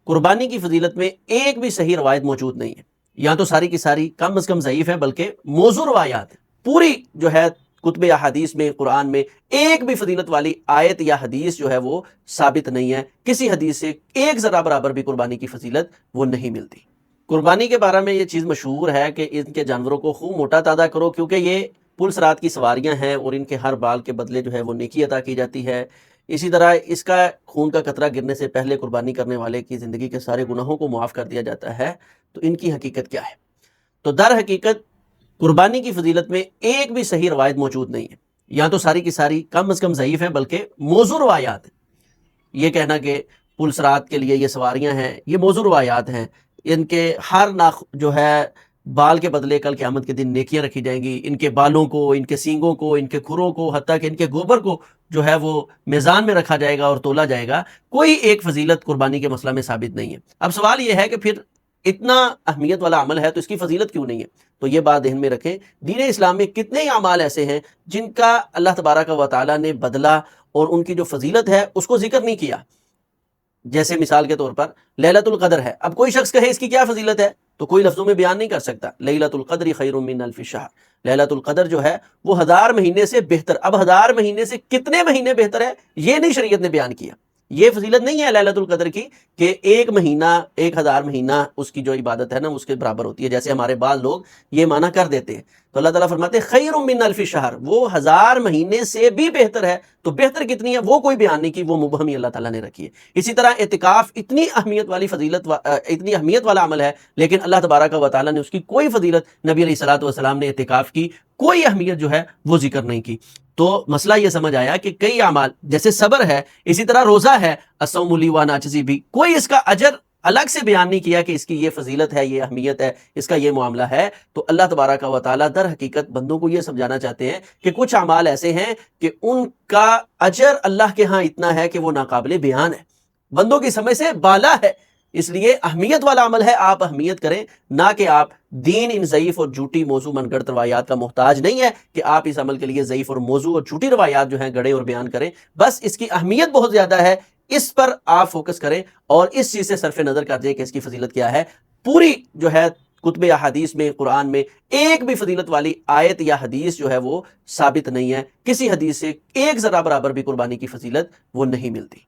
قربانی کی فضیلت میں ایک بھی صحیح روایت موجود نہیں ہے، یا تو ساری کی ساری کم از کم ضعیف ہے، بلکہ موضوع روایات ہیں۔ پوری جو ہے کتب احادیث میں، قرآن میں ایک بھی فضیلت والی آیت یا حدیث جو ہے وہ ثابت نہیں ہے، کسی حدیث سے ایک ذرہ برابر بھی قربانی کی فضیلت وہ نہیں ملتی۔ قربانی کے بارے میں یہ چیز مشہور ہے کہ ان کے جانوروں کو خوب موٹا تازہ کرو، کیونکہ یہ پل صراط کی سواریاں ہیں اور ان کے ہر بال کے بدلے جو ہے وہ نیکی عطا کی جاتی ہے۔ اسی طرح اس کا خون کا قطرہ گرنے سے پہلے قربانی کرنے والے کی زندگی کے سارے گناہوں کو معاف کر دیا جاتا ہے۔ تو ان کی حقیقت کیا ہے؟ تو در حقیقت قربانی کی فضیلت میں ایک بھی صحیح روایت موجود نہیں ہے، یا تو ساری کی ساری کم از کم ضعیف ہیں، بلکہ موضوع روایات ہیں۔ یہ کہنا کہ پل صراط کے لیے یہ سواریاں ہیں، یہ موضوع روایات ہیں۔ ان کے ہر جو ہے بال کے بدلے کل قیامت کے دن نیکیاں رکھی جائیں گی، ان کے بالوں کو، ان کے سینگوں کو، ان کے کھروں کو، حتیٰ کہ ان کے گوبر کو جو ہے وہ میزان میں رکھا جائے گا اور تولا جائے گا۔ کوئی ایک فضیلت قربانی کے مسئلہ میں ثابت نہیں ہے۔ اب سوال یہ ہے کہ پھر اتنا اہمیت والا عمل ہے تو اس کی فضیلت کیوں نہیں ہے؟ تو یہ بات ذہن میں رکھیں، دین اسلام میں کتنے ہی اعمال ایسے ہیں جن کا اللہ تبارک و تعالیٰ نے بدلہ اور ان کی جو فضیلت ہے اس کو ذکر نہیں کیا۔ جیسے مثال کے طور پر لیلۃ القدر ہے، اب کوئی شخص کہے اس کی کیا فضیلت ہے تو کوئی لفظوں میں بیان نہیں کر سکتا۔ لیلۃ القدر خیر من الف شہر، لیلۃ القدر جو ہے وہ 1000 مہینے سے بہتر۔ اب 1000 مہینے سے کتنے مہینے بہتر ہے یہ نہیں شریعت نے بیان کیا۔ یہ فضیلت نہیں ہے لیلۃ القدر کی کہ ایک مہینہ 1000 مہینہ اس کی جو عبادت ہے نا اس کے برابر ہوتی ہے، جیسے ہمارے بعض لوگ یہ معنی کر دیتے ہیں۔ تو اللہ تعالیٰ فرماتے ہیں خیر من الف شہر، وہ 1000 مہینے سے بھی بہتر ہے۔ تو بہتر کتنی ہے وہ کوئی بیان نہیں کی، وہ مبہم ہی اللہ تعالیٰ نے رکھی ہے۔ اسی طرح اعتکاف اتنی اہمیت والی اتنی اہمیت والا عمل ہے، لیکن اللہ تبارک و تعالیٰ نے اس کی کوئی فضیلت، نبی علیہ الصلوۃ والسلام نے اعتکاف کی کوئی اہمیت جو ہے وہ ذکر نہیں کی۔ تو مسئلہ یہ سمجھ آیا کہ کئی اعمال جیسے صبر ہے، اسی طرح روزہ ہے، الصوم لی وانا اجزی بھی، کوئی اس کا اجر الگ سے بیان نہیں کیا کہ اس کی یہ فضیلت ہے، یہ اہمیت ہے، اس کا یہ معاملہ ہے۔ تو اللہ تبارک و تعالیٰ در حقیقت بندوں کو یہ سمجھانا چاہتے ہیں کہ کچھ اعمال ایسے ہیں کہ ان کا اجر اللہ کے ہاں اتنا ہے کہ وہ ناقابل بیان ہے، بندوں کی سمجھ سے بالا ہے۔ اس لیے اہمیت والا عمل ہے، آپ اہمیت کریں، نہ کہ آپ دین ان ضعیف اور جھوٹی موضوع من گڑت روایات کا محتاج نہیں ہے کہ آپ اس عمل کے لیے ضعیف اور موضوع اور جھوٹی روایات جو ہیں گڑیں اور بیان کریں۔ بس اس کی اہمیت بہت زیادہ ہے، اس پر آپ فوکس کریں اور اس چیز سے صرف نظر کر دیں کہ اس کی فضیلت کیا ہے۔ پوری جو ہے کتب احادیث میں، قرآن میں ایک بھی فضیلت والی آیت یا حدیث جو ہے وہ ثابت نہیں ہے، کسی حدیث سے ایک ذرہ برابر بھی قربانی کی فضیلت وہ نہیں ملتی۔